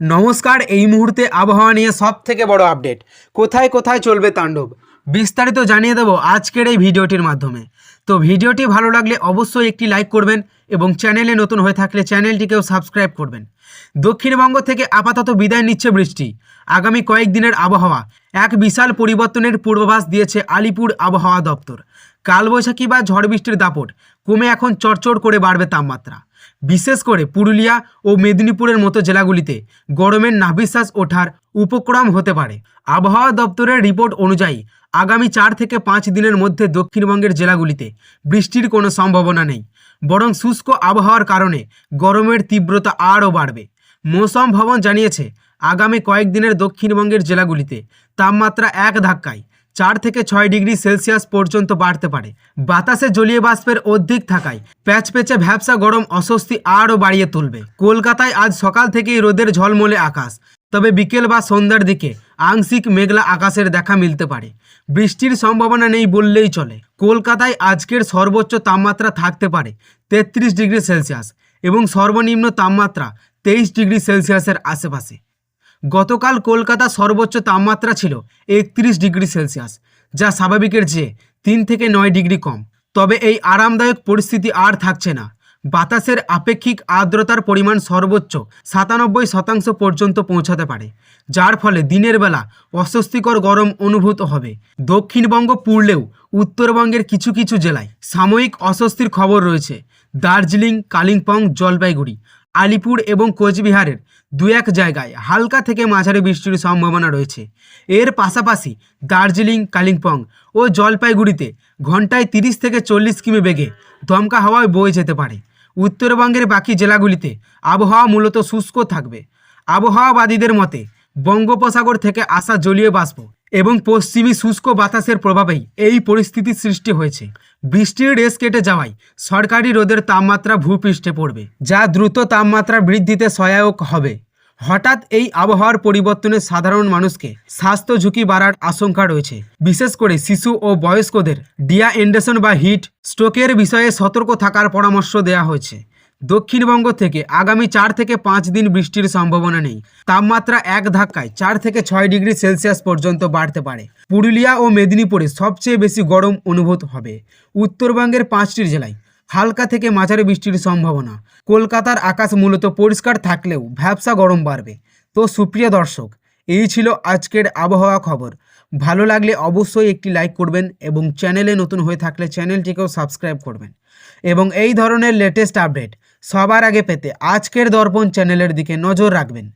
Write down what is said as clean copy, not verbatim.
নমস্কার। এই মুহূর্তে আবহাওয়া নিয়ে সবথেকে বড় আপডেট, কোথায় কোথায় চলবে তাণ্ডব, বিস্তারিত জানিয়ে দেব আজকের এই ভিডিওটির মাধ্যমে। তো ভিডিওটি ভালো লাগলে অবশ্যই একটি লাইক করবেন এবং চ্যানেলে নতুন হয়ে থাকলে চ্যানেলটিকেও সাবস্ক্রাইব করবেন। দক্ষিণবঙ্গ থেকে আপাতত বিদায় নিচ্ছে বৃষ্টি। আগামী কয়েকদিনের আবহাওয়া এক বিশাল পরিবর্তনের পূর্বাভাস দিয়েছে আলিপুর আবহাওয়া দপ্তর। কালবৈশাখী বা ঝড় বৃষ্টির দাপট কমে এখন চড়চড় করে বাড়বে তাপমাত্রা। বিশেষ করে পুরুলিয়া ও মেদিনীপুরের মতো জেলাগুলিতে গরমের নাভিশ্বাস ওঠার উপক্রম হতে পারে। আবহাওয়া দপ্তরের রিপোর্ট অনুযায়ী আগামী 4 থেকে 5 দিনের মধ্যে দক্ষিণবঙ্গের জেলাগুলিতে বৃষ্টির কোনো সম্ভাবনা নেই, বরং শুষ্ক আবহাওয়ার কারণে গরমের তীব্রতা আরও বাড়বে। মৌসুম ভবন জানিয়েছে আগামী কয়েকদিনের দক্ষিণবঙ্গের জেলাগুলিতে তাপমাত্রা এক ধাক্কায় 4 থেকে 6 ডিগ্রি সেলসিয়াস পর্যন্ত বাড়তে পারে। বাতাসে জলীয় বাষ্পের অধিক থাকায় প্যাচপ্যাচে ভ্যাপসা গরম অস্বস্তি আরও বাড়িয়ে তুলবে। কলকাতায় আজ সকাল থেকেই রোদের ঝলমলে আকাশ, তবে বিকেল বা সন্ধ্যার দিকে আংশিক মেঘলা আকাশের দেখা মিলতে পারে। বৃষ্টির সম্ভাবনা নেই বললেই চলে। কলকাতায় আজকের সর্বোচ্চ তাপমাত্রা থাকতে পারে 33 ডিগ্রি সেলসিয়াস এবং সর্বনিম্ন তাপমাত্রা 23 ডিগ্রি সেলসিয়াসের আশেপাশে। গতকাল কলকাতা সর্বোচ্চ তাপমাত্রা ছিল 31 ডিগ্রি সেলসিয়াস, যা স্বাভাবিকের চেয়ে 3 থেকে 9 ডিগ্রি কম। তবে এই আরামদায়ক পরিস্থিতি আর থাকছে না। বাতাসের আপেক্ষিক আর্দ্রতার পরিমাণ সর্বোচ্চ 97% পর্যন্ত পৌঁছাতে পারে, যার ফলে দিনের বেলা অস্বস্তিকর গরম অনুভূত হবে। দক্ষিণবঙ্গ পুড়লেও উত্তরবঙ্গের কিছু কিছু জেলায় সাময়িক অস্বস্তির খবর রয়েছে। দার্জিলিং, কালিম্পং, জলপাইগুড়ি, আলিপুর এবং কোচবিহারের 2-1 জায়গায় হালকা থেকে মাঝারি বৃষ্টির সম্ভাবনা রয়েছে। এর পাশাপাশি দার্জিলিং, কালিম্পং ও জলপাইগুড়িতে ঘন্টায় 30 থেকে 40 কিমি বেগে দমকা হাওয়ায় বয়ে যেতে পারে। উত্তরবঙ্গের বাকি জেলাগুলিতে আবহাওয়া মূলত শুষ্ক থাকবে। আবহাওয়াবাদীদের মতে বঙ্গোপসাগর থেকে আসা জলীয় বাষ্প এবং পশ্চিমী শুষ্ক বাতাসের প্রভাবেই এই পরিস্থিতির সৃষ্টি হয়েছে। বৃষ্টির রেশ কেটে যাওয়ায় সরকারি রোদের তাপমাত্রা ভূপৃষ্ঠে পড়বে, যা দ্রুত তাপমাত্রা বৃদ্ধিতে সহায়ক হবে। হঠাৎ এই আবহাওয়ার পরিবর্তনে সাধারণ মানুষকে স্বাস্থ্য ঝুঁকি বাড়ার আশঙ্কা রয়েছে। বিশেষ করে শিশু ও বয়স্কদের ডিহাইড্রেশন বা হিট স্ট্রোকের বিষয়ে সতর্ক থাকার পরামর্শ দেওয়া হয়েছে। দক্ষিণবঙ্গ থেকে আগামী 4 থেকে 5 দিন বৃষ্টির সম্ভাবনা নেই। তাপমাত্রা এক ধাক্কায় 4 থেকে 6 ডিগ্রি সেলসিয়াস পর্যন্ত বাড়তে পারে। পুরুলিয়া ও মেদিনীপুরে সবচেয়ে বেশি গরম অনুভূত হবে। উত্তরবঙ্গের 5টি জেলায় হালকা থেকে মাঝারি বৃষ্টির সম্ভাবনা। কলকাতার আকাশ মূলত পরিষ্কার থাকলেও ভ্যাপসা গরম বাড়বে। তো সুপ্রিয় দর্শক, এই ছিল আজকের আবহাওয়া খবর। ভালো লাগলে অবশ্যই একটি লাইক করবেন এবং চ্যানেলে নতুন হয়ে থাকলে চ্যানেলটিকেও সাবস্ক্রাইব করবেন এবং এই ধরনের লেটেস্ট আপডেট সবার আগে পেতে আজকের দর্পণ চ্যানেলের দিকে নজর রাখবেন।